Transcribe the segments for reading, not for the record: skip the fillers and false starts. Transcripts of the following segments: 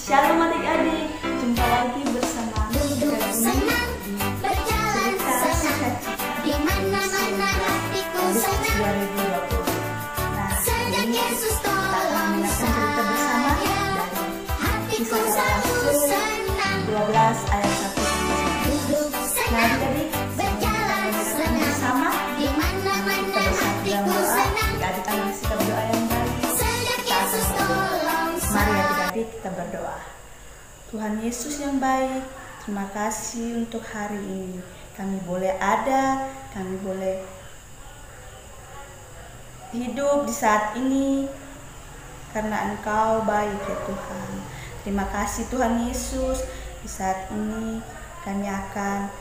Shalom adik-adik, jumpa lagi bersama Duduk senang, berjalan senang, di mana-mana hatiku senang. Sejak Yesus tolong saya, hatiku selalu senang. 12 ayat 1. Duduk senang, berjalan senang, di mana-mana hatiku senang. Adik-adik masih berdoa yang baik. Sejak Yesus tolong Mari saya. adik-adik kita berdoa. Tuhan Yesus yang baik, terima kasih untuk hari ini. Kami boleh ada, kami boleh hidup di saat ini karena Engkau baik ya Tuhan. Terima kasih Tuhan Yesus. Di saat ini kami akan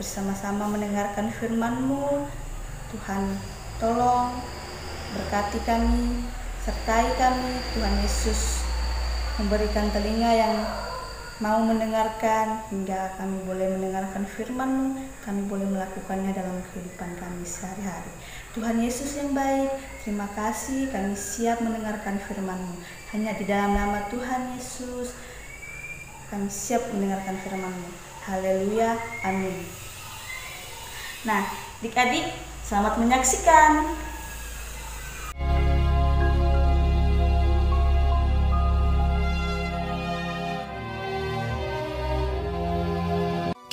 bersama-sama mendengarkan firman-Mu. Tuhan tolong berkati kami, sertai kami. Tuhan Yesus memberikan telinga yang mau mendengarkan hingga kami boleh mendengarkan firman-Mu, kami boleh melakukannya dalam kehidupan kami sehari-hari. Tuhan Yesus yang baik, terima kasih kami siap mendengarkan firman-Mu. Hanya di dalam nama Tuhan Yesus kami siap mendengarkan firman-Mu. Haleluya, amin. Nah, adik-adik, selamat menyaksikan.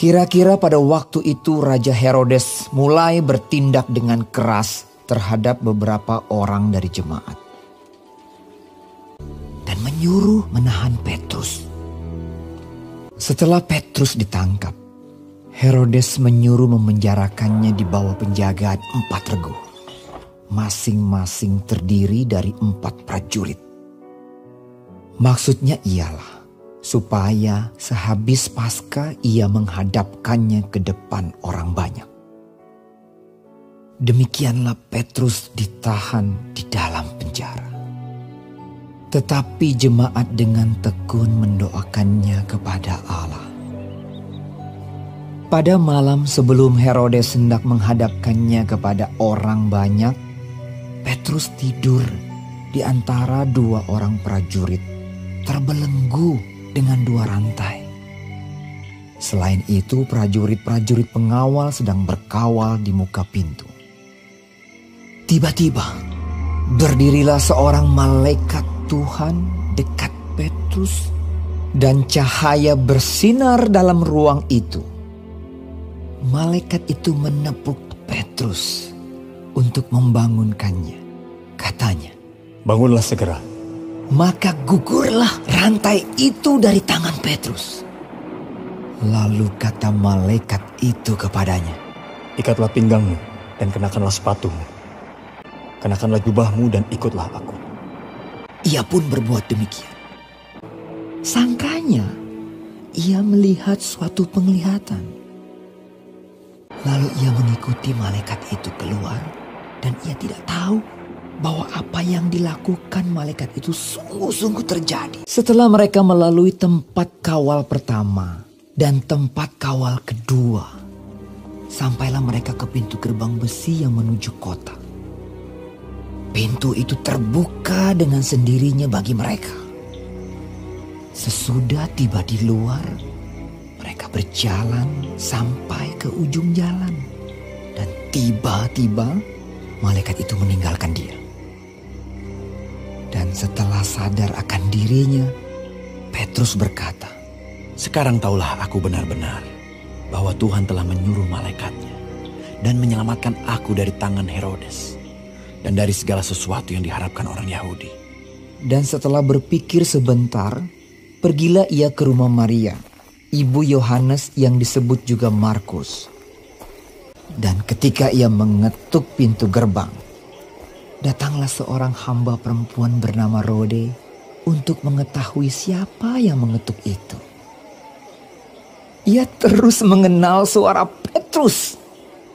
Kira-kira pada waktu itu Raja Herodes mulai bertindak dengan keras terhadap beberapa orang dari jemaat. Dan menyuruh menahan Petrus. Setelah Petrus ditangkap, Herodes menyuruh memenjarakannya di bawah penjagaan 4 regu. Masing-masing terdiri dari 4 prajurit. Maksudnya ialah supaya sehabis Paskah ia menghadapkannya ke depan orang banyak. Demikianlah Petrus ditahan di dalam penjara. Tetapi jemaat dengan tekun mendoakannya kepada Allah. Pada malam sebelum Herodes hendak menghadapkannya kepada orang banyak, Petrus tidur di antara 2 orang prajurit, terbelenggu dengan 2 rantai. Selain itu, prajurit-prajurit pengawal sedang berkawal di muka pintu. Tiba-tiba, berdirilah seorang malaikat Tuhan dekat Petrus dan cahaya bersinar dalam ruang itu. Malaikat itu menepuk Petrus untuk membangunkannya. Katanya, "Bangunlah segera." Maka gugurlah rantai itu dari tangan Petrus. Lalu kata malaikat itu kepadanya, "Ikatlah pinggangmu dan kenakanlah sepatumu. Kenakanlah jubahmu dan ikutlah aku." Ia pun berbuat demikian. Sangkanya ia melihat suatu penglihatan. Lalu ia mengikuti malaikat itu keluar dan ia tidak tahu bahwa apa yang dilakukan malaikat itu sungguh-sungguh terjadi. Setelah mereka melalui tempat kawal pertama dan tempat kawal kedua, sampailah mereka ke pintu gerbang besi yang menuju kota. Pintu itu terbuka dengan sendirinya bagi mereka. Sesudah tiba di luar, mereka berjalan sampai ke ujung jalan. Dan tiba-tiba malaikat itu meninggalkan dia. Dan setelah sadar akan dirinya, Petrus berkata, "Sekarang taulah aku benar-benar bahwa Tuhan telah menyuruh malaikatnya dan menyelamatkan aku dari tangan Herodes dan dari segala sesuatu yang diharapkan orang Yahudi." Dan setelah berpikir sebentar, pergilah ia ke rumah Maria, ibu Yohanes yang disebut juga Markus. Dan ketika ia mengetuk pintu gerbang, datanglah seorang hamba perempuan bernama Rode untuk mengetahui siapa yang mengetuk itu. Ia terus mengenal suara Petrus.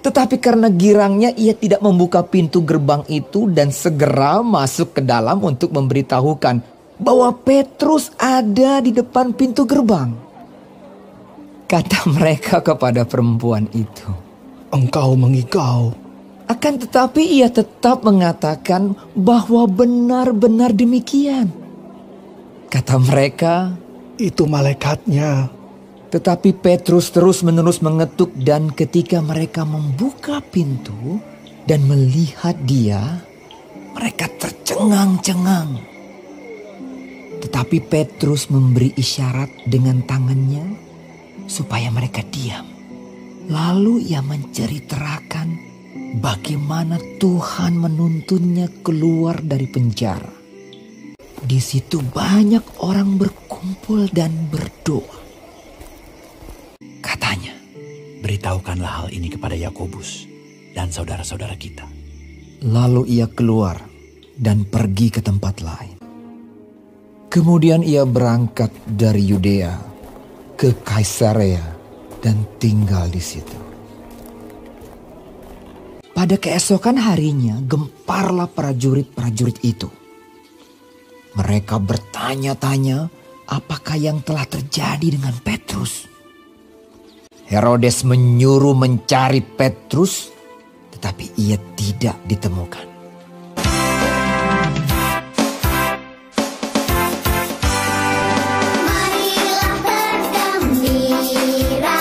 Tetapi karena girangnya ia tidak membuka pintu gerbang itu dan segera masuk ke dalam untuk memberitahukan bahwa Petrus ada di depan pintu gerbang. Kata mereka kepada perempuan itu, "Engkau mengigau." Akan tetapi ia tetap mengatakan bahwa benar-benar demikian. Kata mereka, Itu malaikatnya. Tetapi Petrus terus-menerus mengetuk, dan ketika mereka membuka pintu dan melihat dia, mereka tercengang-cengang. Tetapi Petrus memberi isyarat dengan tangannya supaya mereka diam. Lalu ia menceritakan bagaimana Tuhan menuntunnya keluar dari penjara. Di situ banyak orang berkumpul dan berdoa. Katanya, beritahukanlah hal ini kepada Yakobus dan saudara-saudara kita. Lalu ia keluar dan pergi ke tempat lain. Kemudian ia berangkat dari Yudea ke Kaisarea dan tinggal di situ. Pada keesokan harinya gemparlah prajurit-prajurit itu. Mereka bertanya-tanya apakah yang telah terjadi dengan Petrus. Herodes menyuruh mencari Petrus, tetapi ia tidak ditemukan. Marilah bergembira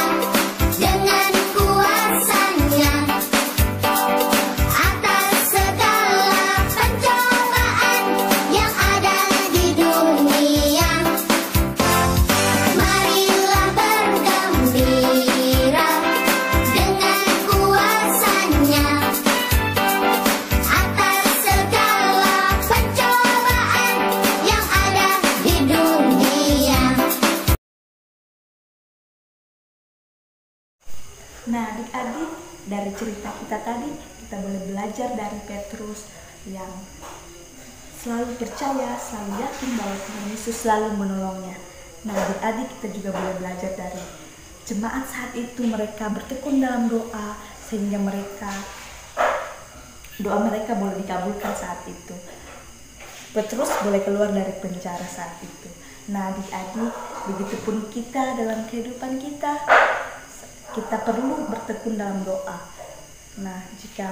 dengan kuasa-Nya atas segala pencobaan yang ada di dunia. Marilah bergembira dengan kuasa-Nya atas segala pencobaan yang ada di dunia. Nah, adik-adik, dari cerita kita tadi, kita boleh belajar dari Petrus yang selalu percaya, selalu yakin bahwa Tuhan Yesus selalu menolongnya. Nah, adik-adik, kita juga boleh belajar dari jemaat saat itu. Mereka bertekun dalam doa, sehingga doa mereka boleh dikabulkan saat itu. Petrus boleh keluar dari penjara saat itu. Nah, adik-adik, begitupun kita dalam kehidupan kita perlu bertekun dalam doa. Nah, jika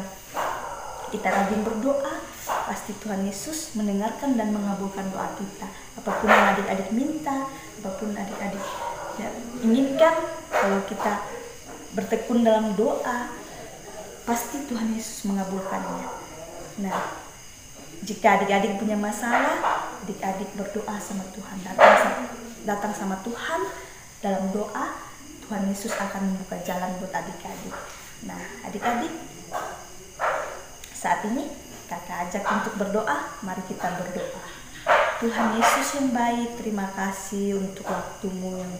kita rajin berdoa, pasti Tuhan Yesus mendengarkan dan mengabulkan doa kita. Apapun yang adik-adik minta, apapun adik-adik inginkan, kalau kita bertekun dalam doa, pasti Tuhan Yesus mengabulkannya. Nah, jika adik-adik punya masalah, adik-adik berdoa sama Tuhan, datang sama Tuhan dalam doa, Tuhan Yesus akan membuka jalan buat adik-adik. Nah, adik-adik, saat ini kakak ajak untuk berdoa. Mari kita berdoa. Tuhan Yesus yang baik, terima kasih untuk waktumu yang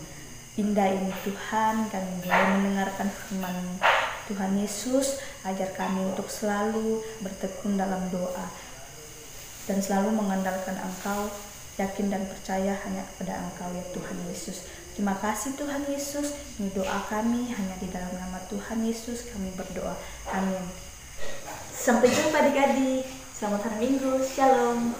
indah ini Tuhan. Kami boleh mendengarkan firman Tuhan Yesus. Ajar kami untuk selalu bertekun dalam doa dan selalu mengandalkan Engkau, yakin dan percaya hanya kepada Engkau ya Tuhan Yesus. Terima kasih Tuhan Yesus. Ini doa kami hanya di dalam nama Tuhan Yesus kami berdoa. Amin. Sampai jumpa adik-adik. Selamat hari Minggu. Shalom.